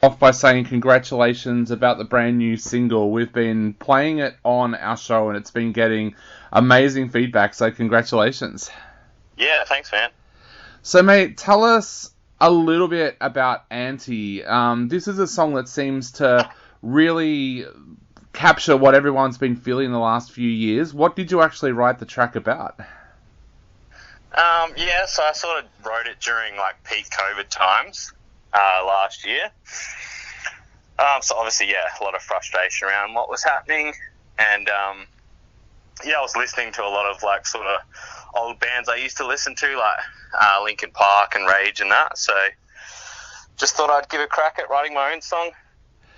Off by saying congratulations about the brand new single. We've been playing it on our show and it's been getting amazing feedback, so congratulations. Yeah, thanks, man. So, mate, tell us a little bit about Anti. This is a song that seems to really capture what everyone's been feeling the last few years. What did you actually write the track about? Yeah, so I sort of wrote it during like peak COVID times last year. So obviously, yeah, a lot of frustration around what was happening, and yeah, I was listening to a lot of like sort of old bands I used to listen to, like Linkin Park and Rage and that. So just thought I'd give a crack at writing my own song,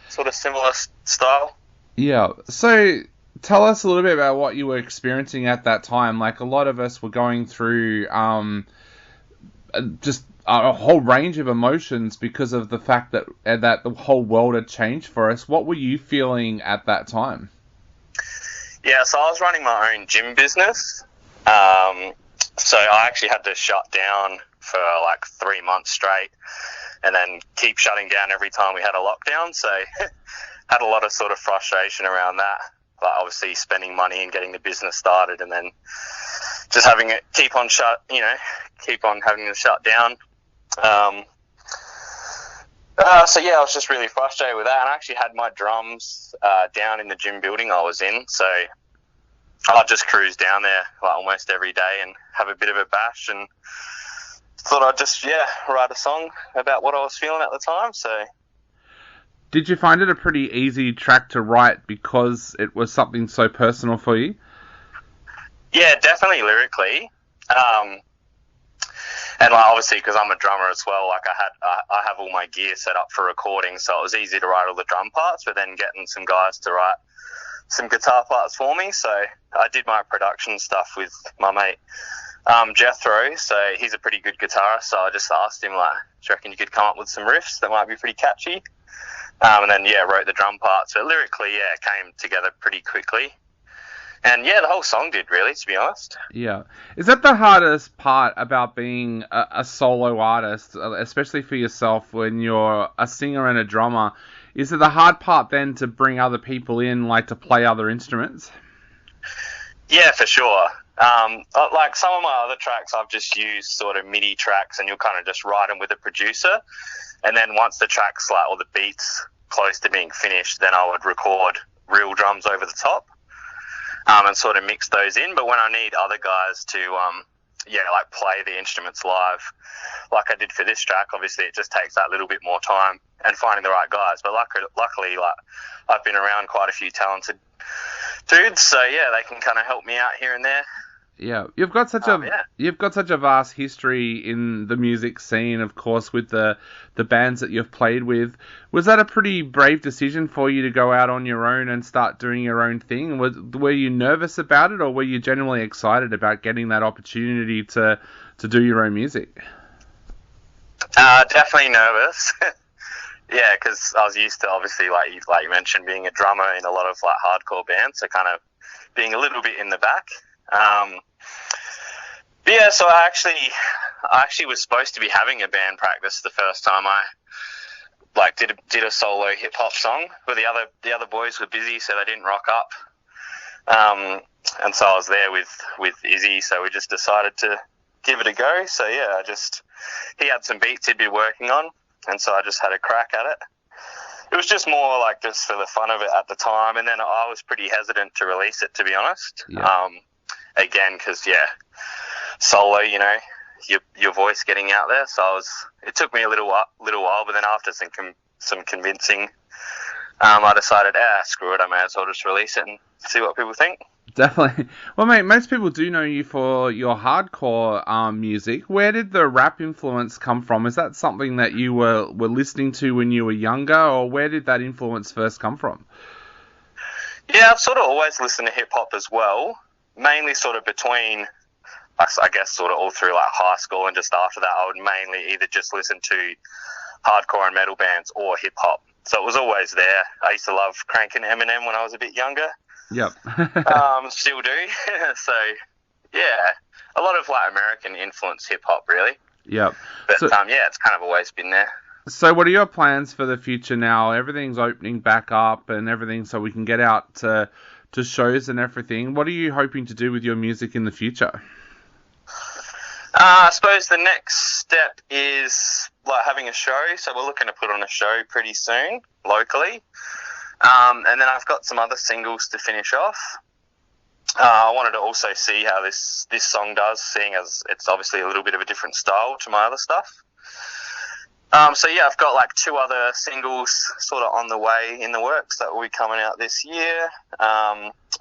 sort of similar style. Yeah, so tell us a little bit about what you were experiencing at that time. Like, a lot of us were going through just a whole range of emotions because of the fact that the whole world had changed for us. What were you feeling at that time? Yeah, so I was running my own gym business. So I actually had to shut down for like 3 months straight and then keep shutting down every time we had a lockdown. So had a lot of sort of frustration around that. Like obviously spending money and getting the business started and then just having it keep on having to shut down. So yeah, I was just really frustrated with that, and I actually had my drums down in the gym building I was in, so I'd just cruise down there like almost every day and have a bit of a bash, and thought I'd just write a song about what I was feeling at the time. So Did you find it a pretty easy track to write because it was something so personal for you? yeah, definitely lyrically. And like obviously, because I'm a drummer as well, like I have all my gear set up for recording, so it was easy to write all the drum parts. But then getting some guys to write some guitar parts for me, so I did my production stuff with my mate Jethro. So he's a pretty good guitarist. So I just asked him, like, do you reckon you could come up with some riffs that might be pretty catchy? And then wrote the drum parts. But lyrically, it came together pretty quickly. And yeah, the whole song did, really, to be honest. Yeah. Is that the hardest part about being a solo artist, especially for yourself when you're a singer and a drummer? Is it the hard part then to bring other people in, like to play other instruments? Yeah, for sure. Like some of my other tracks, I've just used sort of MIDI tracks, and you'll kind of just write them with a producer. And then once the track's like, or the beat's close to being finished, then I would record real drums over the top. And sort of mix those in. But when I need other guys to, like play the instruments live, like I did for this track, obviously it just takes that little bit more time and finding the right guys. But luckily, like I've been around quite a few talented dudes, so yeah, they can kind of help me out here and there. Yeah, you've got such a vast history in the music scene, of course, with the bands that you've played with. Was that a pretty brave decision for you to go out on your own and start doing your own thing? Were you nervous about it, or were you genuinely excited about getting that opportunity to do your own music? Definitely nervous. Yeah, because I was used to, obviously, like you mentioned, being a drummer in a lot of like hardcore bands, so kind of being a little bit in the back. But yeah, so I actually was supposed to be having a band practice the first time I like did a solo hip hop song, but the other boys were busy, so they didn't rock up. And so I was there with Izzy, so we just decided to give it a go. So yeah, he had some beats he'd been working on, and so I just had a crack at it. It was just more like just for the fun of it at the time, and then I was pretty hesitant to release it, to be honest. Yeah. Again, because solo, your voice getting out there. So it took me a little while, but then after some convincing, I decided, screw it, I may as well just release it and see what people think. Definitely. Well, mate, most people do know you for your hardcore music. Where did the rap influence come from? Is that something that you were listening to when you were younger, or where did that influence first come from? Yeah, I've sort of always listened to hip hop as well, mainly sort of between, I guess, sort of all through like high school, and just after that, I would mainly either just listen to hardcore and metal bands or hip hop. So it was always there. I used to love cranking Eminem when I was a bit younger. Yep. Still do. So, yeah, a lot of like American influence hip hop, really. Yep. But it's kind of always been there. So what are your plans for the future now? Everything's opening back up and everything, so we can get out to shows and everything. What are you hoping to do with your music in the future? I suppose the next step is like having a show. So we're looking to put on a show pretty soon, locally. And then I've got some other singles to finish off. I wanted to also see how this song does, seeing as it's obviously a little bit of a different style to my other stuff. So yeah, I've got like 2 other singles sort of on the way in the works that will be coming out this year.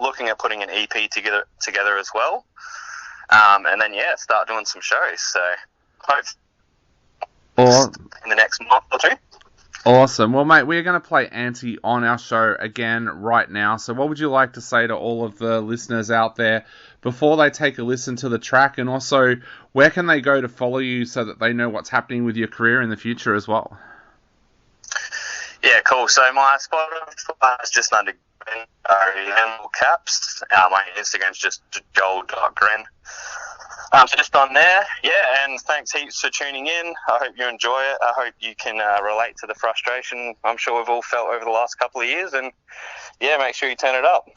Looking at putting an EP together as well. And then yeah, start doing some shows. So hopefully in the next month or 2. Awesome. Well, mate, we're going to play Anti on our show again right now. So what would you like to say to all of the listeners out there before they take a listen to the track? And also, where can they go to follow you so that they know what's happening with your career in the future as well? Yeah, cool. So my Spotify is just under Gren, all caps. My Instagram's just joel.gren. So just on there, yeah, and thanks heaps for tuning in. I hope you enjoy it. I hope you can relate to the frustration I'm sure we've all felt over the last couple of years. And yeah, make sure you turn it up.